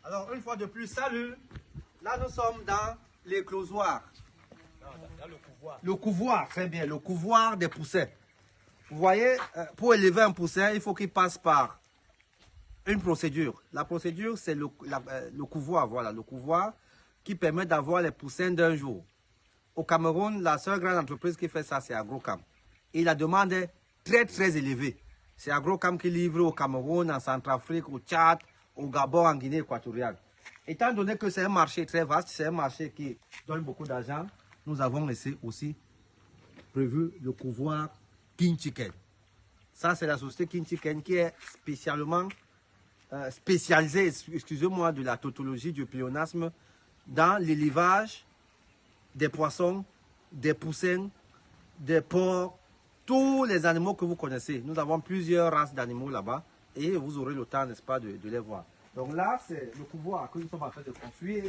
Alors, une fois de plus, salut. Là, nous sommes dans l'éclosoir. Dans le couvoir. Le couvoir, très bien, le couvoir des poussins. Vous voyez, pour élever un poussin, il faut qu'il passe par une procédure. La procédure, c'est le couvoir, voilà, le couvoir qui permet d'avoir les poussins d'un jour. Au Cameroun, la seule grande entreprise qui fait ça, c'est Agrocam. Et la demande est très, très élevée. C'est Agrocam qui livre au Cameroun, en Centrafrique, au Tchad, au Gabon, en Guinée équatoriale. Étant donné que c'est un marché très vaste, c'est un marché qui donne beaucoup d'argent, nous avons aussi prévu le couvoir King Chicken. Ça, c'est la société King Chicken qui est spécialement spécialisée, excusez-moi, de la tautologie, du pléonasme, dans l'élevage des poissons, des poussins, des porcs, tous les animaux que vous connaissez. Nous avons plusieurs races d'animaux là-bas et vous aurez le temps, n'est-ce pas, de les voir. Donc là, c'est le couvoir que nous sommes en train de construire.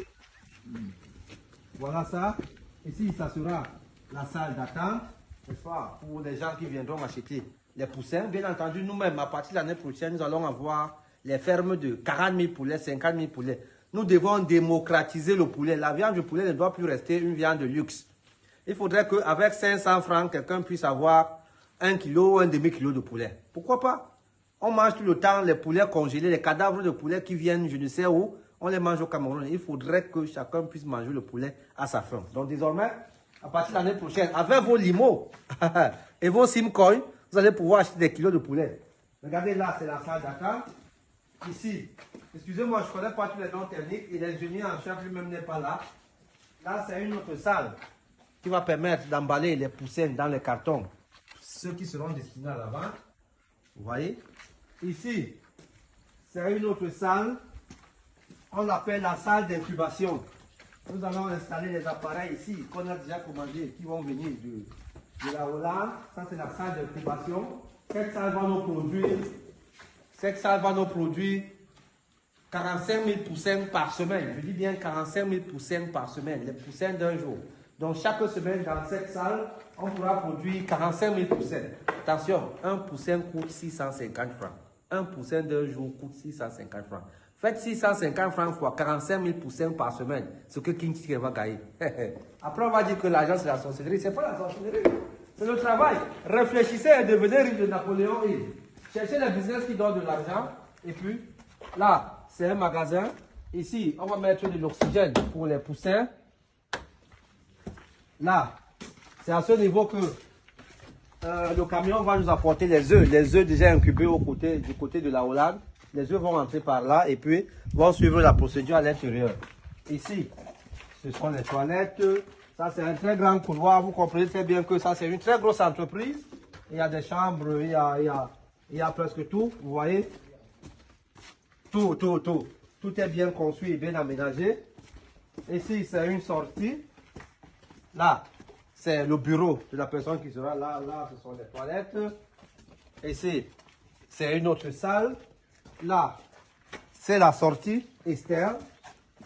Voilà ça. Ici, ça sera la salle d'attente, n'est-ce pas, pour les gens qui viendront acheter les poussins. Bien entendu, nous-mêmes, à partir de l'année prochaine, nous allons avoir les fermes de 40 000 poulets, 50 000 poulets. Nous devons démocratiser le poulet. La viande du poulet ne doit plus rester une viande de luxe. Il faudrait qu'avec 500 francs, quelqu'un puisse avoir 1 kilo ou un demi-kilo de poulet. Pourquoi pas? On mange tout le temps les poulets congelés, les cadavres de poulet qui viennent je ne sais où. On les mange au Cameroun. Il faudrait que chacun puisse manger le poulet à sa faim. Donc désormais, à partir de l'année prochaine, avec vos limos et vos simcoins, vous allez pouvoir acheter des kilos de poulet. Regardez là, c'est la salle d'attente. Ici, excusez-moi, je ne connais pas tous les noms techniques et l'ingénieur en chef lui-même n'est pas là. Là, c'est une autre salle qui va permettre d'emballer les poussins dans les cartons, ceux qui seront destinés à la vente. Vous voyez? Ici, c'est une autre salle, on l'appelle la salle d'incubation. Nous allons installer les appareils ici qu'on a déjà commandés, qui vont venir de la Hollande. Ça, c'est la salle d'incubation. Cette salle va nous produire 45 000 poussins par semaine. Je dis bien 45 000 poussins par semaine, les poussins d'un jour. Donc chaque semaine dans cette salle, on pourra produire 45 000 poussins. Attention, un poussin coûte 650 francs. Un poussin d'un jour coûte 650 francs. Faites 650 francs fois 45 000 poussins par semaine, ce que King Chicken va gagner. Après, on va dire que l'argent, c'est la sorcellerie. Ce n'est pas la sorcellerie, c'est le travail. Réfléchissez et devenez riche de Napoléon Hill. Cherchez les business qui donnent de l'argent. Et puis, là, c'est un magasin. Ici, on va mettre de l'oxygène pour les poussins. Là, c'est à ce niveau que le camion va nous apporter les œufs déjà incubés du côté de la Hollande. Les œufs vont entrer par là et puis vont suivre la procédure à l'intérieur. Ici, ce sont les toilettes. Ça, c'est un très grand couloir. Vous comprenez très bien que ça, c'est une très grosse entreprise. Il y a des chambres, il y a presque tout. Vous voyez? Tout. Tout est bien construit et bien aménagé. Ici, c'est une sortie. Là, c'est le bureau de la personne qui sera là. Là, ce sont les toilettes. Ici, c'est une autre salle. Là, c'est la sortie externe.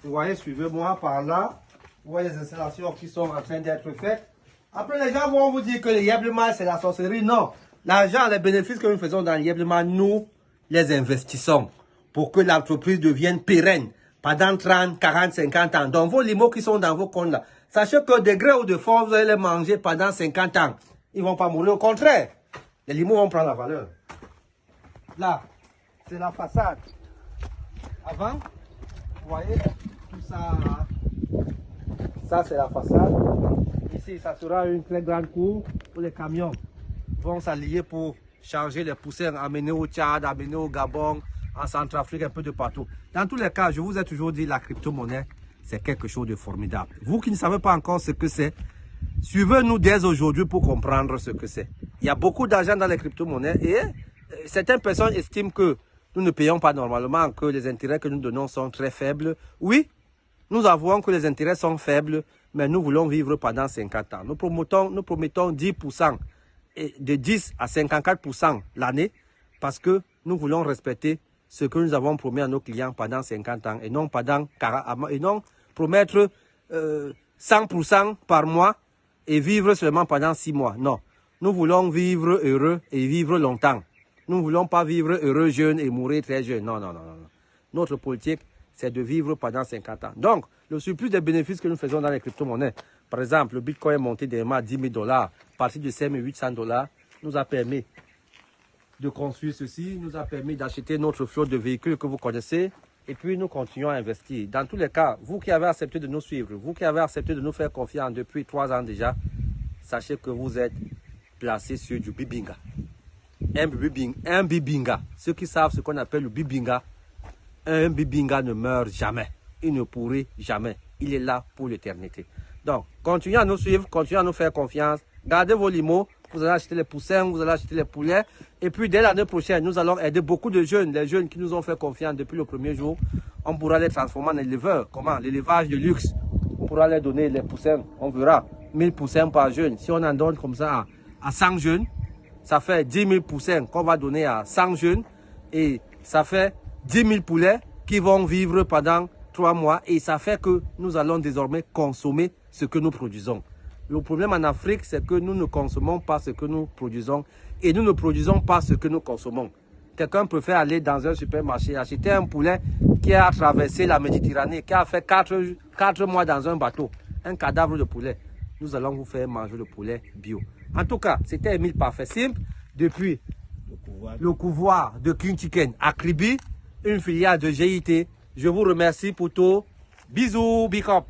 Vous voyez, suivez-moi par là. Vous voyez les installations qui sont en train d'être faites. Après, les gens vont vous dire que le Yebleman, c'est la sorcellerie. Non. L'argent, les bénéfices que nous faisons dans le Yebleman, nous les investissons pour que l'entreprise devienne pérenne pendant 30, 40, 50 ans. Donc, vos limos qui sont dans vos comptes là, sachez que de gré ou de force, vous allez les manger pendant 50 ans. Ils ne vont pas mourir. Au contraire, les limos vont prendre la valeur. Là, c'est la façade. Avant, vous voyez, tout ça, ça c'est la façade. Ici, ça sera une très grande cour où les camions vont s'allier pour charger les poussins, amener au Tchad, amener au Gabon, en Centrafrique, un peu de partout. Dans tous les cas, je vous ai toujours dit, la crypto-monnaie, c'est quelque chose de formidable. Vous qui ne savez pas encore ce que c'est, suivez-nous dès aujourd'hui pour comprendre ce que c'est. Il y a beaucoup d'argent dans les crypto-monnaies et certaines personnes estiment que nous ne payons pas normalement, que les intérêts que nous donnons sont très faibles. Oui, nous avouons que les intérêts sont faibles, mais nous voulons vivre pendant 50 ans. Nous promettons 10%, et de 10 à 54% l'année, parce que nous voulons respecter ce que nous avons promis à nos clients pendant 50 ans, et non promettre 100% par mois et vivre seulement pendant 6 mois. Non, nous voulons vivre heureux et vivre longtemps. Nous ne voulons pas vivre heureux jeune et mourir très jeune. Non. Notre politique, c'est de vivre pendant 50 ans. Donc, le surplus des bénéfices que nous faisons dans les crypto-monnaies, par exemple, le Bitcoin est monté dernièrement à 10 000 $, parti de 5 800 $, nous a permis de construire ceci, nous a permis d'acheter notre flotte de véhicules que vous connaissez, et puis nous continuons à investir. Dans tous les cas, vous qui avez accepté de nous suivre, vous qui avez accepté de nous faire confiance depuis 3 ans déjà, sachez que vous êtes placé sur du Bibinga. Un Bibinga. Ceux qui savent ce qu'on appelle le Bibinga, un Bibinga ne meurt jamais. Il ne pourrit jamais. Il est là pour l'éternité. Donc, continuez à nous suivre, continuez à nous faire confiance. Gardez vos limos. Vous allez acheter les poussins, vous allez acheter les poulets. Et puis, dès l'année prochaine, nous allons aider beaucoup de jeunes, les jeunes qui nous ont fait confiance depuis le premier jour. On pourra les transformer en éleveurs. Comment? L'élevage de luxe. On pourra leur donner les poussins. On verra. 1000 poussins par jeune. Si on en donne comme ça à 100 jeunes, ça fait 10 000 poussins qu'on va donner à 100 jeunes. Et ça fait 10 000 poulets qui vont vivre pendant 3 mois. Et ça fait que nous allons désormais consommer ce que nous produisons. Le problème en Afrique, c'est que nous ne consommons pas ce que nous produisons et nous ne produisons pas ce que nous consommons. Quelqu'un préfère aller dans un supermarché, acheter un poulet qui a traversé la Méditerranée, qui a fait 4 mois dans un bateau, un cadavre de poulet. Nous allons vous faire manger le poulet bio. En tout cas, c'était Emile Parfait Simple depuis le couvoir de King Chicken à Kribi, une filiale de GIT. Je vous remercie pour tout. Bisous, big up.